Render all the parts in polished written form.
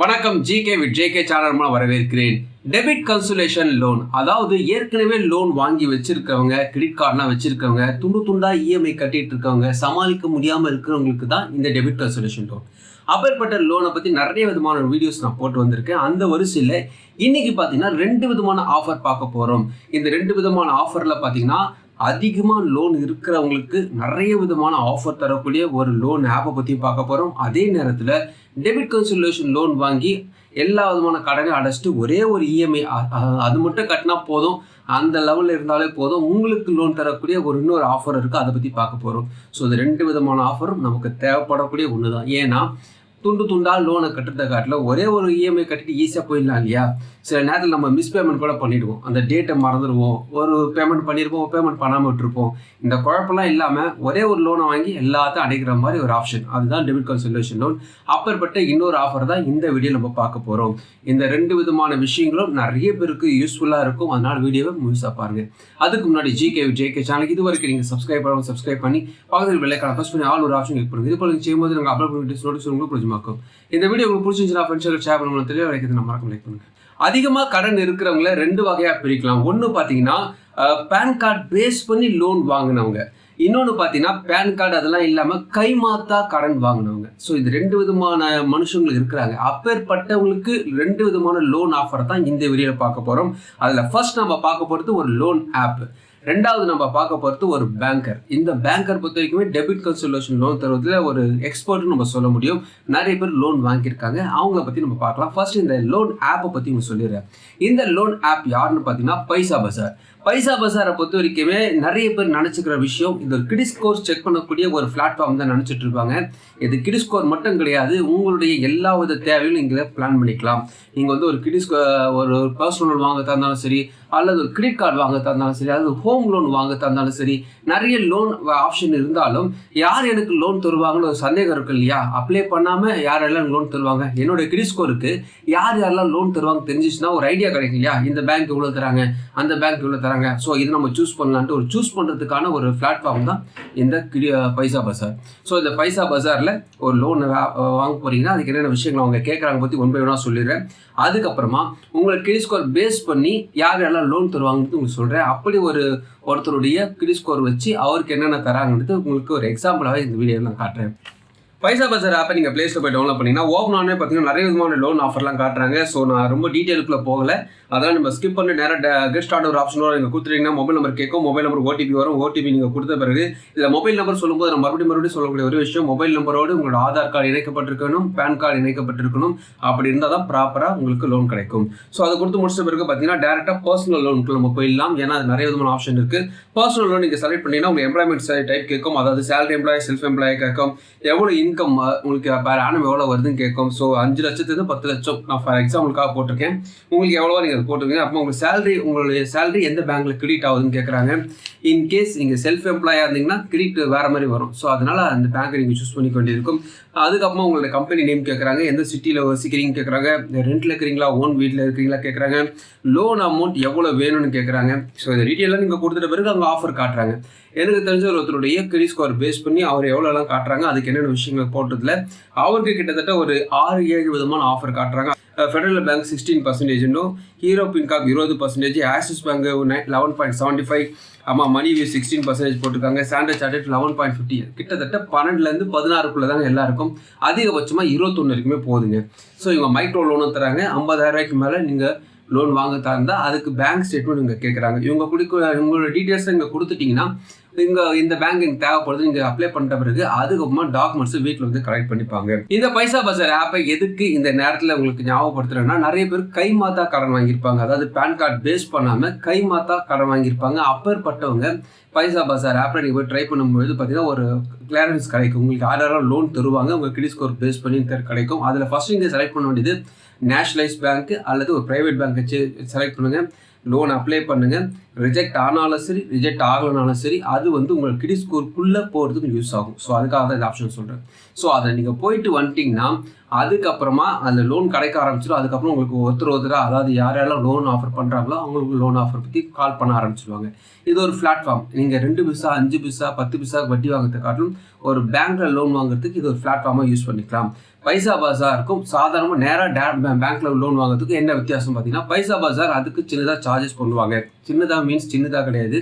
வணக்கம் GK with JK channel மூலம் வரவேற்கிறேன். டெபிட் கன்சல்டேஷன் லோன், அதாவது ஏற்கனவே லோன் வாங்கி வச்சிருக்கவங்க, கிரெடிட் கார்டெலாம் வச்சிருக்கவங்க, துண்டு துண்டா இஎம்ஐ கட்டிட்டு இருக்கவங்க, சமாளிக்க முடியாமல் இருக்கிறவங்களுக்கு தான் இந்த டெபிட் கன்சல்டேஷன் லோன். அப்பேற்பட்ட லோனை பற்றி நிறைய விதமான வீடியோஸ் நான் போட்டு வந்திருக்கேன். அந்த வரிசையில் இன்னைக்கு பார்த்தீங்கன்னா 2 விதமான ஆஃபர் பார்க்க போகிறோம். இந்த 2 விதமான ஆஃபரில் பார்த்தீங்கன்னா அதிகமாக லோன் இருக்கிறவங்களுக்கு நிறைய விதமான ஆஃபர் தரக்கூடிய ஒரு லோன் ஆப்பை பற்றி பார்க்க போகிறோம். அதே நேரத்தில் டெபிட் கன்சல்டேஷன் லோன் வாங்கி எல்லா விதமான கடனை அடைச்சிட்டு ஒரே ஒரு இஎம்ஐ அது மட்டும் கட்டினா போதும், அந்த லெவலில் இருந்தாலே போதும், உங்களுக்கு லோன் தரக்கூடிய இன்னொரு ஆஃபர் இருக்குது. அதை பற்றி பார்க்க போகிறோம். ஸோ இந்த 2 விதமான ஆஃபரும் நமக்கு தேவைப்படக்கூடிய ஒன்று தான். ஏன்னா துண்டு துண்டா லோனை கட்டுறதை காட்டில் ஒரே ஒரு இஎம்ஐ கட்டிட்டு ஈஸியாக போயிடலாம் இல்லையா? சில நேரத்தில் நம்ம மிஸ் பேமெண்ட் கூட பண்ணிவிடுவோம், அந்த டேட்டை மறந்துடுவோம், ஒரு பேமெண்ட் பண்ணியிருப்போம், பேமெண்ட் பண்ணாமல் விட்டுருப்போம். இந்த குழப்பம்லாம் இல்லாமல் ஒரே ஒரு லோனை வாங்கி எல்லாத்தையும் அடைக்கிற மாதிரி ஒரு ஆப்ஷன், அதுதான் டெபிட் கன்சல்டேஷன் லோன். அப்பேற்பட்ட இன்னொரு ஆஃபர் தான் இந்த வீடியோ நம்ம பார்க்க போகிறோம். இந்த 2 விதமான விஷயங்களும் நிறைய பேருக்கு யூஸ்ஃபுல்லாக இருக்கும். அதனால் வீடியோவை முழுசாக பாருங்கள். அதுக்கு முன்னாடி ஜிகே சேனலுக்கு இது வரைக்கும் நீங்கள் சப்ஸ்கிரைப் பண்ணி பக்கத்தில் வெள்ளைக்கான ப்ரெஸ் பண்ணி ஆல் ஒரு ஆப்ஷன் கிளிக் பண்ணுங்கள். இது போல செய்யும்போது நாங்கள் அப்லோட் பண்ணிட்டு நோட்டிஸ் உங்களுக்கு புரிஞ்சுமாக்கும். இந்த வீடியோ உங்களுக்கு பிடிச்சிருந்துச்சுன்னா ஃப்ரெண்ட்ஸ் ஷேர் பண்ண தெளிவாக வைக்கிறது நம்ம மறக்காம லைக் பண்ணுங்கள். அதிகமாக கடன் இருக்கிறவங்கள 2 வகையாக பிரிக்கலாம். ஒன்று பார்த்தீங்கன்னா பேன் கார்டு பேஸ் பண்ணி லோன் வாங்கினவங்க, இன்னொன்று பார்த்தீங்கன்னா பேன் கார்டு அதெல்லாம் இல்லாமல் கைமாத்தா கடன் வாங்கினவங்க. ஸோ இது 2 விதமான மனுஷங்கள் இருக்கிறாங்க. அப்பேற்பட்டவங்களுக்கு 2 விதமான லோன் ஆஃபர் தான் இந்த வீடியோவில் பார்க்க போகிறோம். அதில் ஃபர்ஸ்ட் நம்ம பார்க்க போகிறது ஒரு லோன் ஆப், ரெண்டாவது நம்ம பார்க்க போகிறது ஒரு பேங்கர். இந்த பேங்கர் பொறுத்த வரைக்குமே டெபிட் கன்சல்டேஷன் லோன் தருவதில் ஒரு எக்ஸ்பர்ட்னு நம்ம சொல்ல முடியும். நிறைய பேர் லோன் வாங்கியிருக்காங்க, அவங்கள பற்றி நம்ம பார்க்கலாம். ஃபர்ஸ்ட் இந்த லோன் ஆப்பை பற்றி நம்ம சொல்லிடுறேன். இந்த லோன் ஆப் யாருன்னு பார்த்தீங்கன்னா பைசா பஜார். பைசா பஜாரை பொறுத்த வரைக்குமே நிறைய பேர் நினச்சிக்கிற விஷயம், இந்த கிரெடிட் ஸ்கோர் செக் பண்ணக்கூடிய ஒரு பிளாட்ஃபார்ம் தான் நினச்சிட்டு இருப்பாங்க. இது கிரெடிட் ஸ்கோர் மட்டும் கிடையாது, உங்களுடைய எல்லா வித தேவையும் நீங்கள் பிளான் பண்ணிக்கலாம். நீங்கள் ஒரு ஒரு பர்சனல் லோன் வாங்க தந்தாலும் சரி, அல்லது ஒரு கிரெடிட் கார்டு வாங்க தந்தாலும் சரி, அல்லது ஹோம் லோன் வாங்க தந்தாலும் சரி, நிறைய லோன் ஆப்ஷன் இருந்தாலும் யார் எனக்கு லோன் தருவாங்கன்னு ஒரு சந்தேகம் இருக்கு இல்லையா? அப்ளை பண்ணாமல் யாரெல்லாம் லோன் தருவாங்க, என்னோட கிரெடிட் ஸ்கோருக்கு யாரெல்லாம் லோன் தருவாங்க தெரிஞ்சிச்சுன்னா ஒரு ஐடியா கிடைக்கும் இல்லையா? இந்த பேங்க் இவ்வளோ தராங்க, அந்த பேங்க் இவ்வளோ தராங்க, ஸோ இது நம்ம சூஸ் பண்ணலான்ட்டு ஒரு சூஸ் பண்ணுறதுக்கான ஒரு பிளாட்ஃபார்ம் தான் இந்த பைசா பஜார். ஸோ இந்த பைசா பஜாரில் ஒரு லோன் வாங்க போகிறீங்கன்னா அதுக்கு என்னென்ன விஷயங்கள் அவங்க கேட்குறாங்க பற்றி ஒன் பை ஒன்னாக சொல்லிடுறேன். அதுக்கப்புறமா உங்களுக்கு கிரெடிட் ஸ்கோர் பேஸ் பண்ணி யாரெல்லாம் லோன் தருவாங்கன்னு உங்களுக்கு சொல்கிறேன். அப்படி ஒருத்தருடைய கிரெடிட் ஸ்கோர் வச்சு அவருக்கு என்னென்ன தராங்கன்றது உங்களுக்கு ஒரு எக்ஸாம்பிளாக இந்த வீடியோவில் நான் காட்டுறேன். பைசா பஜார் ஆப்பை நீங்கள் ப்ளே ஸ்டோர் போய் டவுன்லோட் பண்ணிங்கன்னா ஓப்பன் ஆனே பார்த்தீங்கன்னா நிறைய விதமான லோன் ஆஃபர்லாம் காட்டுறாங்க. ஸோ நான் ரொம்ப டீட்டெயிலுக்குள்ளே போகலை, அதெல்லாம் நம்ம ஸ்கிப் பண்ணி நேராக கெட் ஸ்டார்ட் ஒரு ஆப்ஷன் வரும். நீங்கள் கொடுத்துட்டீங்கன்னா மொபைல் நம்பர் கேட்கும், மொபைல் நம்பர் ஓடிபி வரும். ஓடிபி நீங்கள் கொடுத்த பிறகு இதில் மொபைல் நம்பர் சொல்லும்போது நம்ம மறுபடியும் சொல்லக்கூடிய ஒரு விஷயம், மொபைல் நம்பரோடு உங்களோட ஆதார் கார்டு இணைக்கப்பட்டிருக்கணும், பேன் கார்டு இணைக்கப்பட்டிருக்கணும். அப்படி இருந்தால் தான் ப்ராப்பராக உங்களுக்கு லோன் கிடைக்கும். ஸோ அதை கொடுத்து முடிச்ச பிறகு பார்த்தீங்கன்னா டேரெக்டாக பர்சனல் லோனுக்கு நம்ம போயிடலாம். ஏன்னா அது நிறைய விதமான ஆப்ஷன் இருக்குது. பர்சனல் லோன் நீங்கள் செலக்ட் பண்ணிங்கன்னா உங்கள் எம்ப்ளாய்மெண்ட் டைப் கேட்கும், அதாவது சேலரி எம்ப்ளாய், செல்ஃப் எம்ப்ளாய் கேட்கும், எவ்வளோ இன்கம் உங்களுக்கு பேர் ஆனம் எவ்வளோ வருதுன்னு கேட்கும். ஸோ 5 லட்சத்துலேருந்து 10 லட்சம் நான் ஃபார் எக்ஸாம்பிளுக்காக போட்டிருக்கேன். உங்களுக்கு எவ்வளோ நீங்கள் போட்டிருக்கீங்க, அப்போ உங்களுடைய சேலரி எந்த பேங்க்கில் கிரெடிட் ஆகுதுன்னு கேட்குறாங்க. இன்கேஸ் நீங்கள் செல்ஃப் எம்ப்ளாயாக இருந்தீங்கன்னா கிரெடிட் வேறு மாதிரி வரும். ஸோ அதனால் அந்த பேங்க்கை நீங்கள் சூஸ் பண்ணி வேண்டியிருக்கும். அதுக்கப்புறமா உங்களோட கம்பெனி நேம் கேட்குறாங்க, எந்த சிட்டியில் வசிக்கிறீங்க கேட்குறாங்க, ரெண்டில் இருக்கிறீங்களா, ஓன் வீட்டில் இருக்கிறீங்களா கேட்குறாங்க, லோன் அமௌண்ட் எவ்வளோ வேணும்னு கேட்குறாங்க. ஸோ இந்த டீட்டெயிலாக நீங்கள் கொடுத்துட்ட பிறகு அவங்க ஆஃபர் காட்டுறாங்க. எனக்கு தெரிஞ்ச ஒருத்தருடைய கிரெடிட் ஸ்கோர் பேஸ் பண்ணி அவர் எவ்வளோலாம் காட்டுறாங்க, அதுக்கு என்னென்ன விஷயங்கள் போட்டதில் அவருக்கு கிட்டத்தட்ட ஒரு 6-7 விதமான ஆஃபர் காட்டுறாங்க. Federal bank 16%, Hero FinCorp 20%, Axis bank 11.75, ஆமாம் மணிவியூ 16% போட்டிருக்காங்க, ஸ்டாண்டர்ட் சார்ட்டர்ட் 11.50, கிட்டத்தட்ட 12லேருந்து 16க்குள்ளே தாங்க எல்லாருக்கும். அதிகபட்சமாக 21 வரைக்குமே போகுதுங்க. ஸோ இவங்க மைக்ரோ லோனும் தராங்க. 50,000 ரூபாய்க்கு மேலே நீங்கள் லோன் வாங்க தந்தால் அதுக்கு பேங்க் ஸ்டேட்மெண்ட் இங்கே கேட்குறாங்க. இவங்க உங்களோட டீட்டெயில்ஸை இங்கே கொடுத்துட்டிங்கன்னா இந்த பேங்க் எனக்கு தேவைப்படுது, நீங்கள் அப்ளை பண்ணிட்ட பிறகு அதுக்கப்புறமா டாக்குமெண்ட்ஸ் வீட்டில் கலெக்ட் பண்ணிப்பாங்க. இந்த பைசா பஜார் ஆப்பை எதுக்கு இந்த நேரத்தில் உங்களுக்கு ஞாபகப்படுத்துறேன்னா, நிறைய பேர் கைமாத்தா கடன் வாங்கியிருப்பாங்க, அதாவது பேன் கார்டு பேஸ் பண்ணாமல் கைமாத்தா கடன் வாங்கியிருப்பாங்க. அப்பேற்பட்டவங்க பைசா பஜார் ஆப்பில் நீங்கள் போய் ட்ரை பண்ணும்போது பார்த்தீங்கன்னா ஒரு கிளியரன்ஸ் கிடைக்கும். உங்களுக்கு யாரெல்லாம் லோன் தருவாங்க உங்கள் கிரெடிட் ஸ்கோர் பேஸ் பண்ணி கிடைக்கும். அதில் ஃபர்ஸ்ட் நீங்கள் செலக்ட் பண்ண வேண்டியது நேஷனலைஸ் பேங்க் அல்லது ஒரு ப்ரைவேட் பேங்க்கை செலக்ட் பண்ணுங்கள். லோன் அப்ளை பண்ணுங்கள். ரிஜெக்ட் ஆனாலும் சரி, ரிஜெக்ட் ஆகலனாலும் சரி, அது உங்களுக்கு கிரெடிட் ஸ்கோருக்குள்ளே போகிறதுக்கு யூஸ் ஆகும். ஸோ அதுக்காக தான் இந்த ஆப்ஷன் சொல்கிறேன். ஸோ அதை நீங்கள் போயிட்டு வந்துட்டிங்கன்னா அதுக்கப்புறமா அந்த லோன் கிடைக்க ஆரம்பிச்சிடும். அதுக்கப்புறம் உங்களுக்கு ஒருத்தராக, அதாவது யாரெல்லாம் லோன் ஆஃபர் பண்ணுறாங்களோ அவங்களுக்கு லோன் ஆஃபர் பற்றி கால் பண்ண ஆரம்பிச்சிடுவாங்க. இது ஒரு பிளாட்ஃபார்ம். நீங்கள் 2 பைசா, 5 பைசா, 10 பைசா வட்டி வாங்குறதை காட்டிலும் ஒரு பேங்க்கில் லோன் வாங்குறதுக்கு இது ஒரு பிளாட்ஃபார்மாக யூஸ் பண்ணிக்கலாம். பைசா பஜாருக்கும் சாதாரணமாக நேராக பேங்க்ல லோன் வாங்குறதுக்கு என்ன வித்தியாசம் பார்த்தீங்கன்னா, பைசா பஜார் அதுக்கு சின்னதாக சார்ஜஸ் பண்ணுவாங்க. சின்னதாக மீன்ஸ் சின்னதாக கிடையாது,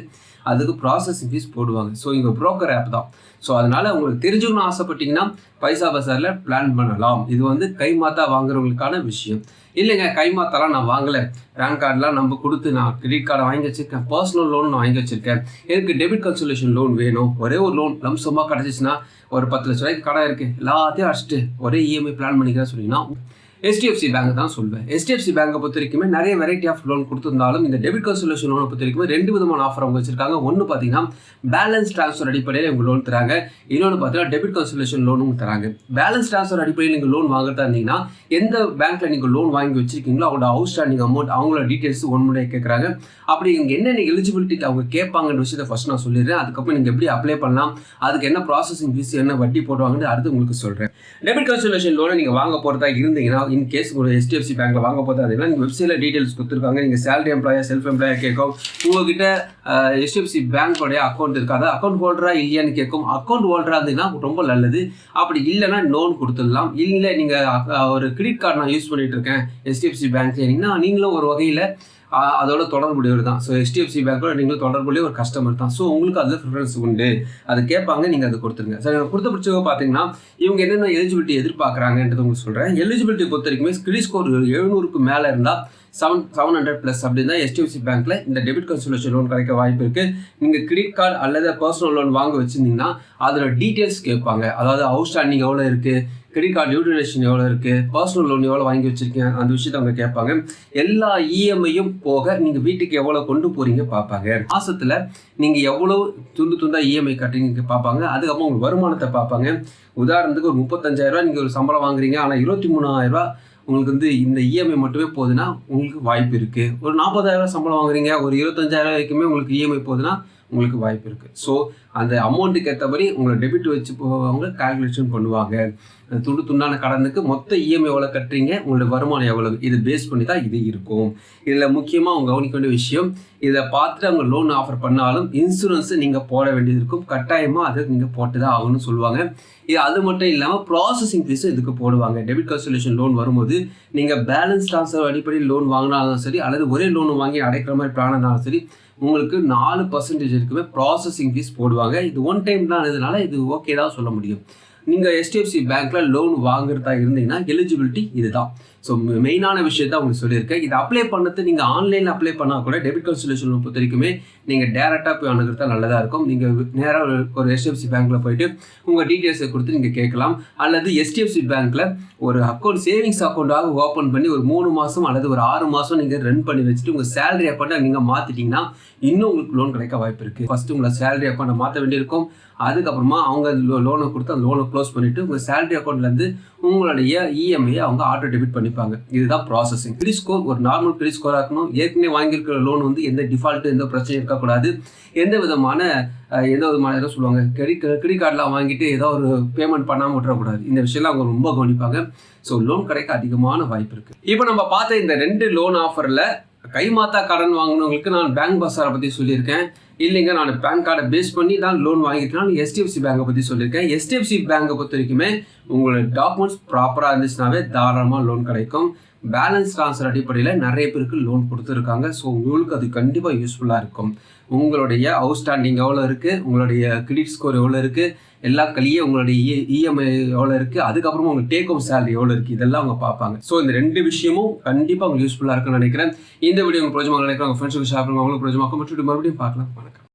அதுக்கு ப்ராசஸிங் ஃபீஸ் போடுவாங்க. ஸோ இங்கே புரோக்கர் ஆப் தான். ஸோ அதனால் உங்களுக்கு தெரிஞ்சுக்கணும்னு ஆசைப்பட்டீங்கன்னா பைசா பஜாரில் பிளான் பண்ணலாம். இது வந்து கைமாத்தா வாங்குறவங்களுக்கான விஷயம். இல்லைங்க, கைமாத்தாலாம் நான் வாங்கலை, பேன் கார்டெலாம் நம்ம கொடுத்து நான் கிரெடிட் கார்டை வாங்கி வச்சுருக்கேன், பர்சனல் லோன் நான் வாங்கி வச்சுருக்கேன், எனக்கு டெபிட் கன்சல்டேஷன் லோன் வேணும், ஒரே ஒரு லோன் லம்சமாக கிடச்சிச்சின்னா ஒரு 10 லட்ச ரூபாய்க்கு கடை இருக்குது, எல்லாத்தையும் அடிச்சுட்டு ஒரே இஎம்ஐ பிளான் பண்ணிக்கிறேன் சொன்னீங்கன்னா HDFC பேங்க் தான் சொல்வேன். HDFC பேங்கை பொறுத்த வரைக்குமே நிறைய வெரைட்டி ஆஃப் லோன் கொடுத்துருந்தாலும் இந்த டெபிட் கன்சல்டேஷன் லோனை பொறுத்த வரைக்கும் 2 விதமான ஆஃபர் அவங்க வச்சிருக்காங்க. ஒன்று பார்த்தீங்கன்னா பேலன்ஸ் ட்ரான்ஸ்ஃபர் அடிப்படையில் இவங்க லோன் தராங்க. இன்னொன்று பார்த்தீங்கன்னா டெபிட் கன்சல்டேஷன் லோனும் தராங்க. பேலன்ஸ் ட்ரான்ஸ்ஃபர் அடிப்படையில் நீங்கள் லோன் வாங்குறதா இருந்தீங்கன்னா எந்த பேங்க்ல நீங்கள் லோன் வாங்கி வச்சிருக்கீங்களோ அவங்களோட அவுட்ஸ்டாண்டிங் அமௌண்ட் அவங்களோட டீட்டெயில்ஸ் ஒன்முறையாக கேட்குறாங்க. அப்படி இங்கே என்னென்ன எலிஜிபிலிட்டி அவங்க கேட்பாங்கன்ற விஷயத்தை ஃபர்ஸ்ட் நான் சொல்லிடுறேன். அதுக்கப்புறம் நீங்கள் எப்படி அப்ளை பண்ணலாம், அதுக்கு என்ன ப்ராசஸிங் ஃபீஸ், என்ன வட்டி போடுவாங்கன்னு அடுத்து உங்களுக்கு சொல்கிறேன். டெபிட் கன்சல்டேஷன் லோனை நீங்கள் வாங்க போகிறதா இருந்தீங்கன்னா, இன் கேஸ் ஒரு HDFC பேங்க்ல வாங்க போகிறதா இருந்தீங்கன்னா நீங்கள் வெப்சைட்டில் டீட்டெயில்ஸ் கொடுத்துருக்காங்க. நீங்கள் சேலரி எம்ப்ளாயா செல்ஃப் எம்ப்ளாயா கேட்கும். உங்ககிட்ட HDFC பேங்கோடைய அக்கௌண்ட் இருக்காது, அக்கௌண்ட் ஹோல்டரா இல்லையான்னு கேட்கும். அக்கௌண்ட் ஹோல்டரா இருந்தீங்கன்னா ரொம்ப நல்லது. அப்படி இல்லைன்னா லோன் கொடுத்துடலாம். இல்லை நீங்கள் ஒரு கிரெடிட் கார்டு நான் யூஸ் பண்ணிட்டு இருக்கேன் HDFC பேங்க்ல, நீங்களும் ஒரு வகையில் அதோட தொடர்புடையவர் தான். ஸோ HDFC பேங்கோட நீங்களும் தொடர்புடைய ஒரு கஸ்டமர் தான். ஸோ உங்களுக்கு அதில் ப்ரிஃபரன்ஸ் உண்டு, அது கேட்பாங்க, நீங்கள் அதை கொடுத்துருங்க. சரி, கொடுத்த பிடிச்சவங்க பார்த்தீங்கன்னா இவங்க என்னென்ன எலிஜிபிலிட்டி எதிர்பார்க்குறாங்கன்றது உங்களுக்கு சொல்கிறேன். எலிஜிபிலிட்டி பொறுத்த வரைக்குமே கிரெடிட் ஸ்கோர் 700க்கு மேலே இருந்தால் 700+ அப்படின்னு தான் HDFC பேங்க்ல இந்த டெபிட் கன்சல்டேஷன் லோன் கிடைக்க வாய்ப்பு இருக்கு. நீங்க கிரெடிட் கார்டு அல்லது பர்சனல் லோன் வாங்க வச்சிருந்தீங்கன்னா அதோட டீட்டெயில்ஸ் கேட்பாங்க. அதாவது அவுட்ஸ்டாண்டிங் எவ்வளோ இருக்கு, கிரெடிட் கார்டு யூட்டிலைசேஷன் எவ்வளோ இருக்கு, பர்சனல் லோன் எவ்வளோ வாங்கி வச்சிருக்கேன், அந்த விஷயத்தை அவங்க கேட்பாங்க. எல்லா இஎம்ஐயும் போக நீங்க வீட்டுக்கு எவ்வளோ கொண்டு போறீங்க பார்ப்பாங்க. மாசத்துல நீங்க எவ்வளவு துண்டா இஎம்ஐ கட்டுறீங்க பார்ப்பாங்க. அதுக்கப்புறம் உங்களுக்கு வருமானத்தை பார்ப்பாங்க. உதாரணத்துக்கு ஒரு 35,000 ரூபாய் நீங்க ஒரு சம்பளம் வாங்குறீங்க, ஆனால் 23,000 ரூபாய் உங்களுக்கு வந்து இந்த இஎம்ஐ மட்டுமே போகுதுன்னா உங்களுக்கு வாய்ப்பு இருக்குது. ஒரு 40,000 சம்பளம் வாங்குறீங்க, ஒரு 25,000 வரைக்குமே உங்களுக்கு இஎம்ஐ போகுதுன்னா உங்களுக்கு வாய்ப்பு இருக்குது. ஸோ அந்த அமௌண்ட்டுக்கு ஏற்றபடி உங்களை டெபிட் வச்சு போவாங்க, கால்குலேஷன் பண்ணுவாங்க. துண்டான கடனுக்கு மொத்த இஎம்ஐ எவ்வளோ கட்டுறீங்க, உங்களோட வருமானம் எவ்வளவு, இதை பேஸ் பண்ணி தான் இது இருக்கும். இதில் முக்கியமாக அவங்க கவனிக்க வேண்டிய விஷயம், இதை பார்த்துட்டு அவங்க லோன் ஆஃபர் பண்ணாலும் இன்சூரன்ஸை நீங்கள் போட வேண்டியது இருக்கும். கட்டாயமாக அதை நீங்கள் போட்டு தான் ஆகணும்னு சொல்லுவாங்க. இது அது மட்டும் இல்லாமல் ப்ராசஸிங் ஃபீஸும் இதுக்கு போடுவாங்க. டெபிட் கன்சல்டேஷன் லோன் வரும்போது நீங்கள் பேலன்ஸ் ட்ரான்ஸ்ஃபர் அடிப்படையில் லோன் வாங்கினாலும் சரி, அல்லது ஒரே லோன் வாங்கி அடைக்கிற மாதிரி பிளான் இருந்தாலும் சரி, உங்களுக்கு 4% இருக்குமே ப்ராசஸிங் ஃபீஸ் போடுவாங்க. இது ஒன் டைம் தான், இதனால இது ஓகே தான் சொல்ல முடியும். நீங்கள் HDFC பேங்க்ல லோன் வாங்குறதா இருந்தீங்கன்னா எலிஜிபிலிட்டி இதுதான். ஸோ மெயினான விஷயத்த உங்களுக்கு சொல்லியிருக்கேன். இதை அப்ளை பண்ணது நீங்கள் ஆன்லைனில் அப்ளை பண்ணால் கூட டெபிட் கன்சல்டேஷன் பொறுத்த வரைக்குமே நீங்கள் டேரெக்டாக போய் அணுகிறது நல்லதாக இருக்கும். நீங்கள் நேராக ஒரு HDFC பேங்க்கில் போயிட்டு உங்கள் டீட்டெயில்ஸை கொடுத்து நீங்கள் கேட்கலாம். அல்லது HDFC பேங்க்கில் ஒரு அக்கௌண்ட் சேவிங்ஸ் அக்கௌண்ட்டாக ஓப்பன் பண்ணி ஒரு 3 மாதம் அல்லது ஒரு 6 மாதம் நீங்கள் ரன் பண்ணி வச்சுட்டு உங்கள் சேலரி அக்கௌண்ட்டை நீங்கள் மாற்றிட்டீங்கன்னா இன்னும் உங்களுக்கு லோன் கிடைக்க வாய்ப்பு இருக்குது. ஃபஸ்ட்டு உங்களை சேலரி அக்கௌண்ட்டை மாற்ற வேண்டியிருக்கும். அதுக்கப்புறமா அவங்க லோனை கொடுத்து அந்த லோனை க்ளோஸ் பண்ணிவிட்டு உங்கள் சேலரி அக்கௌண்ட்லேருந்து உங்களுடைய இஎம்ஐயை அவங்க ஆட்டோ டெபிட் பண்ணிப்பாங்க. இதுதான் ப்ராசஸிங். கிரெடிட் ஸ்கோர் ஒரு நார்மல் கிரெடிட் ஸ்கோராக இருக்கணும். ஏற்கனவே வாங்கியிருக்கிற லோன் வந்து எந்த டிஃபால்ட்டு எந்த பிரச்சனையும் இருக்கக்கூடாது. எந்த விதமான என்ன சொல்லுவாங்க, கிரெடிட் கார்டெலாம் வாங்கிட்டு ஏதோ ஒரு பேமெண்ட் பண்ணாமல் விட்டுறக்கூடாது. இந்த விஷயம்லாம் அவங்க ரொம்ப கவனிப்பாங்க. ஸோ லோன் கிடைக்க அதிகமான வாய்ப்பு இருக்குது. இப்போ நம்ம பார்த்த இந்த 2 லோன் ஆஃபரில் கைமாத்தா கடன் வாங்கினவங்களுக்கு நான் பேங்க் பஸாரை பற்றி சொல்லியிருக்கேன். இல்லைங்க, நான் பேன் கார்டை பேஸ் பண்ணி தான் லோன் வாங்கியிருக்கேன். HDFC பேங்கை பற்றி சொல்லியிருக்கேன். HDFC பேங்கை பொறுத்த வரைக்குமே உங்களோட டாக்குமெண்ட்ஸ் ப்ராப்பராக இருந்துச்சுனாவே தாராளமாக லோன் கிடைக்கும். பேலன்ஸ் ட்ரான்ஸ்ஃபர் அடிப்படையில் நிறைய பேருக்கு லோன் கொடுத்துருக்காங்க. ஸோ உங்களுக்கு அது கண்டிப்பாக யூஸ்ஃபுல்லாக இருக்கும். உங்களுடைய அவுட்ஸ்டாண்டிங் எவ்வளோ இருக்குது, உங்களுடைய கிரெடிட் ஸ்கோர் எவ்வளோ இருக்குது, எல்லா கலியே உங்களுடைய இஎம்ஐ எவ்வளோ இருக்குது, அதுக்கப்புறமா உங்களுக்கு டேக் ஹோம் சேலரி எவ்வளோ இருக்குது, இதெல்லாம் அவங்க பார்ப்பாங்க. ஸோ இந்த 2 விஷயமும் கண்டிப்பாக உங்களுக்கு யூஸ்ஃபுல்லாக இருக்குன்னு நினைக்கிறேன். இந்த வீடியோ உங்களுக்கு பிரோஜனமாக நினைக்கிறேன். உங்கள் ஃப்ரெண்ட்ஸுக்கு ஷேர் பண்ணுங்க, அவங்களுக்கு பிரோஜனமாக மறுபடியும் பார்க்கலாம். வணக்கம்.